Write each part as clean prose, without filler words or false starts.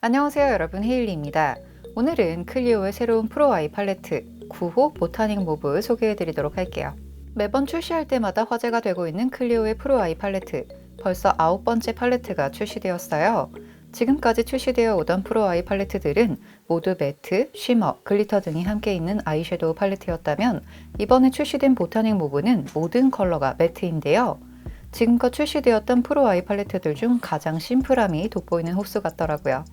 안녕하세요 여러분, 헤일리입니다. 오늘은 클리오의 새로운 프로 아이 팔레트 9호 보타닉 모브 소개해 드리도록 할게요. 매번 출시할 때마다 화제가 되고 있는 클리오의 프로 아이 팔레트, 벌써 9번째 팔레트가 출시되었어요. 지금까지 출시되어 오던 프로 아이 팔레트들은 모두 매트, 쉬머, 글리터 등이 함께 있는 아이섀도우 팔레트였다면 이번에 출시된 보타닉 모브는 모든 컬러가 매트인데요. 지금껏 출시되었던 프로 아이 팔레트들 중 가장 심플함이 돋보이는 호수 같더라고요.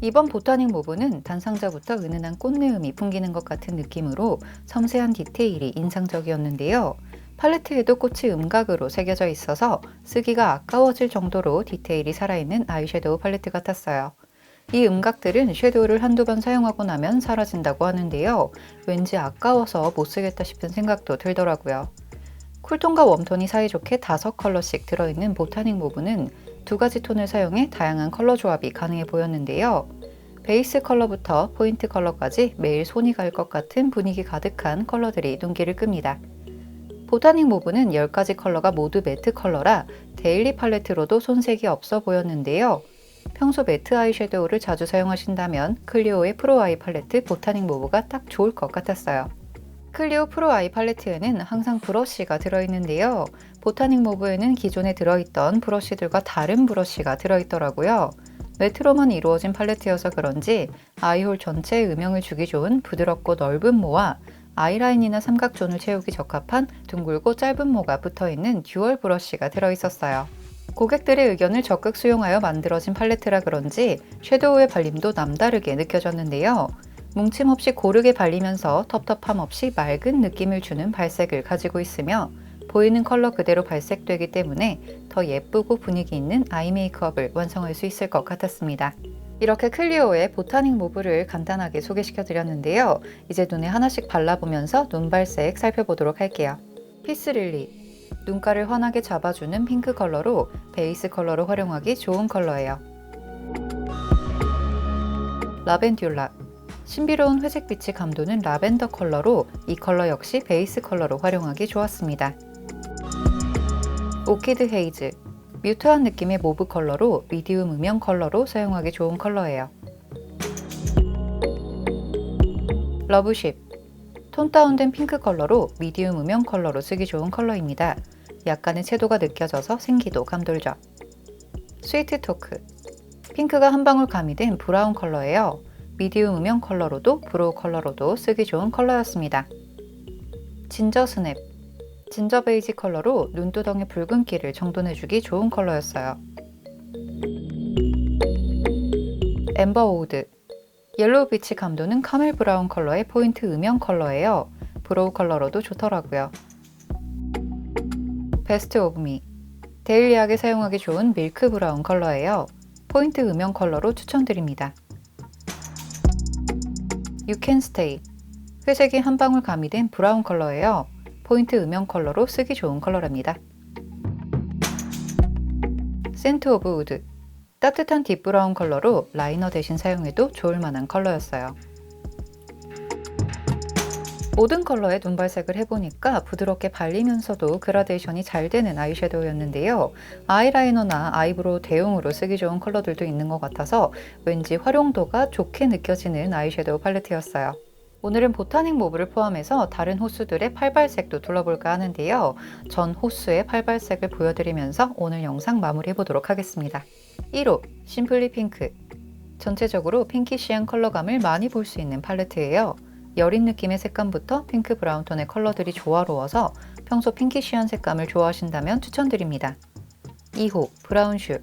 이번 보타닉 모브는 단상자부터 은은한 꽃내음이 풍기는 것 같은 느낌으로 섬세한 디테일이 인상적이었는데요. 팔레트에도 꽃이 음각으로 새겨져 있어서 쓰기가 아까워질 정도로 디테일이 살아있는 아이섀도우 팔레트 같았어요. 이 음각들은 섀도우를 한두 번 사용하고 나면 사라진다고 하는데요. 왠지 아까워서 못 쓰겠다 싶은 생각도 들더라고요. 쿨톤과 웜톤이 사이좋게 5컬러씩 들어있는 보타닉 모브는 두 가지 톤을 사용해 다양한 컬러 조합이 가능해 보였는데요. 베이스 컬러부터 포인트 컬러까지 매일 손이 갈 것 같은 분위기 가득한 컬러들이 눈길을 끕니다. 보타닉 모브는 10가지 컬러가 모두 매트 컬러라 데일리 팔레트로도 손색이 없어 보였는데요. 평소 매트 아이섀도우를 자주 사용하신다면 클리오의 프로 아이 팔레트 보타닉 모브가 딱 좋을 것 같았어요. 클리오 프로 아이 팔레트에는 항상 브러쉬가 들어있는데요. 보타닉 모브에는 기존에 들어있던 브러쉬들과 다른 브러쉬가 들어있더라고요. 매트로만 이루어진 팔레트여서 그런지 아이홀 전체에 음영을 주기 좋은 부드럽고 넓은 모와 아이라인이나 삼각존을 채우기 적합한 둥글고 짧은 모가 붙어있는 듀얼 브러쉬가 들어있었어요. 고객들의 의견을 적극 수용하여 만들어진 팔레트라 그런지 섀도우의 발림도 남다르게 느껴졌는데요. 뭉침 없이 고르게 발리면서 텁텁함 없이 맑은 느낌을 주는 발색을 가지고 있으며 보이는 컬러 그대로 발색되기 때문에 더 예쁘고 분위기 있는 아이 메이크업을 완성할 수 있을 것 같았습니다. 이렇게 클리오의 보타닉 모브를 간단하게 소개시켜 드렸는데요. 이제 눈에 하나씩 발라보면서 눈 발색 살펴보도록 할게요. 피스릴리, 눈가를 환하게 잡아주는 핑크 컬러로 베이스 컬러로 활용하기 좋은 컬러예요. 라벤듈라, 신비로운 회색빛이 감도는 라벤더 컬러로 이 컬러 역시 베이스 컬러로 활용하기 좋았습니다. 오키드 헤이즈, 뮤트한 느낌의 모브 컬러로 미디움 음영 컬러로 사용하기 좋은 컬러예요. 러브쉽, 톤 다운된 핑크 컬러로 미디움 음영 컬러로 쓰기 좋은 컬러입니다. 약간의 채도가 느껴져서 생기도 감돌죠. 스위트 토크, 핑크가 한 방울 가미된 브라운 컬러예요. 미디움 음영 컬러로도 브로우 컬러로도 쓰기 좋은 컬러였습니다. 진저 스냅, 진저 베이지 컬러로 눈두덩의 붉은기를 정돈해주기 좋은 컬러였어요. 엠버 오우드, 옐로우 빛이 감도는 카멜 브라운 컬러의 포인트 음영 컬러예요. 브로우 컬러로도 좋더라고요. 베스트 오브 미, 데일리하게 사용하기 좋은 밀크 브라운 컬러예요. 포인트 음영 컬러로 추천드립니다. You Can Stay, 회색이 한 방울 가미된 브라운 컬러예요. 포인트 음영 컬러로 쓰기 좋은 컬러랍니다. 센트 오브 우드, 따뜻한 딥브라운 컬러로 라이너 대신 사용해도 좋을 만한 컬러였어요. 모든 컬러의 눈발색을 해보니까 부드럽게 발리면서도 그라데이션이 잘 되는 아이섀도우였는데요. 아이라이너나 아이브로우 대용으로 쓰기 좋은 컬러들도 있는 것 같아서 왠지 활용도가 좋게 느껴지는 아이섀도우 팔레트였어요. 오늘은 보타닉 모브를 포함해서 다른 호수들의 팔발색도 둘러볼까 하는데요. 전 호수의 팔발색을 보여드리면서 오늘 영상 마무리해보도록 하겠습니다. 1호, 심플리 핑크. 전체적으로 핑키시한 컬러감을 많이 볼 수 있는 팔레트예요. 여린 느낌의 색감부터 핑크 브라운 톤의 컬러들이 조화로워서 평소 핑키시한 색감을 좋아하신다면 추천드립니다. 2호, 브라운슈.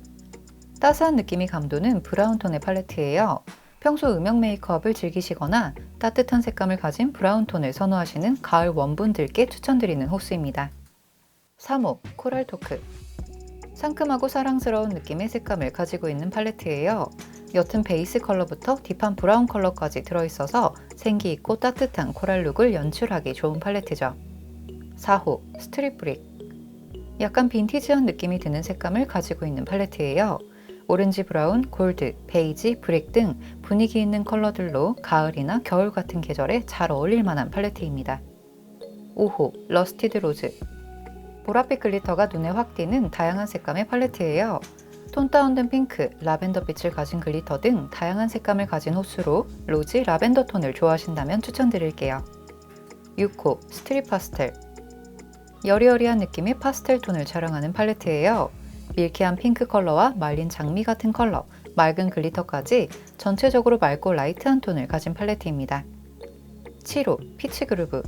따스한 느낌이 감도는 브라운 톤의 팔레트예요. 평소 음영 메이크업을 즐기시거나 따뜻한 색감을 가진 브라운 톤을 선호하시는 가을 웜분들께 추천드리는 호수입니다. 3호, 코랄 토크. 상큼하고 사랑스러운 느낌의 색감을 가지고 있는 팔레트예요. 옅은 베이스 컬러부터 딥한 브라운 컬러까지 들어있어서 생기있고 따뜻한 코랄 룩을 연출하기 좋은 팔레트죠. 4호, 스트릿 브릭. 약간 빈티지한 느낌이 드는 색감을 가지고 있는 팔레트예요. 오렌지 브라운, 골드, 베이지, 브릭 등 분위기 있는 컬러들로 가을이나 겨울 같은 계절에 잘 어울릴 만한 팔레트입니다. 5호, 러스티드 로즈. 보랏빛 글리터가 눈에 확 띄는 다양한 색감의 팔레트예요. 톤 다운된 핑크, 라벤더 빛을 가진 글리터 등 다양한 색감을 가진 호수로 로지 라벤더 톤을 좋아하신다면 추천드릴게요. 6호 스트릿 파스텔. 여리여리한 느낌의 파스텔 톤을 촬영하는 팔레트예요. 밀키한 핑크 컬러와 말린 장미 같은 컬러, 맑은 글리터까지 전체적으로 맑고 라이트한 톤을 가진 팔레트입니다. 7호 피치 그루브.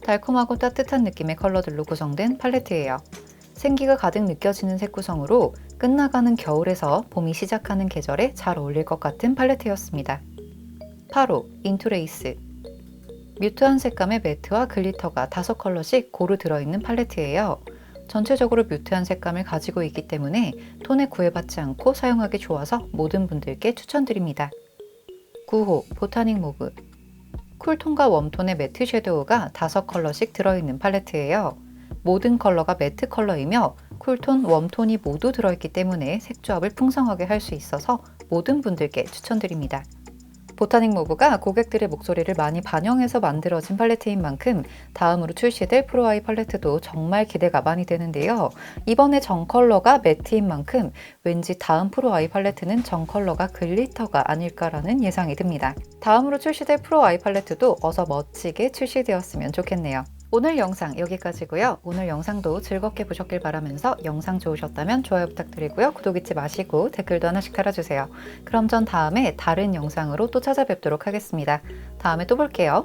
달콤하고 따뜻한 느낌의 컬러들로 구성된 팔레트예요. 생기가 가득 느껴지는 색 구성으로 끝나가는 겨울에서 봄이 시작하는 계절에 잘 어울릴 것 같은 팔레트였습니다. 8호 인투레이스. 뮤트한 색감의 매트와 글리터가 5컬러씩 고루 들어있는 팔레트예요. 전체적으로 뮤트한 색감을 가지고 있기 때문에 톤에 구애받지 않고 사용하기 좋아서 모든 분들께 추천드립니다. 9호 보타닉 모브. 쿨톤과 웜톤의 매트 섀도우가 5컬러씩 들어있는 팔레트예요. 모든 컬러가 매트 컬러이며 쿨톤, 웜톤이 모두 들어있기 때문에 색조합을 풍성하게 할 수 있어서 모든 분들께 추천드립니다. 보타닉 모브가 고객들의 목소리를 많이 반영해서 만들어진 팔레트인 만큼 다음으로 출시될 프로아이 팔레트도 정말 기대가 많이 되는데요. 이번에 정 컬러가 매트인 만큼 왠지 다음 프로아이 팔레트는 정 컬러가 글리터가 아닐까라는 예상이 듭니다. 다음으로 출시될 프로아이 팔레트도 어서 멋지게 출시되었으면 좋겠네요. 오늘 영상 여기까지고요. 오늘 영상도 즐겁게 보셨길 바라면서 영상 좋으셨다면 좋아요 부탁드리고요. 구독 잊지 마시고 댓글도 하나씩 달아주세요. 그럼 전 다음에 다른 영상으로 또 찾아뵙도록 하겠습니다. 다음에 또 볼게요.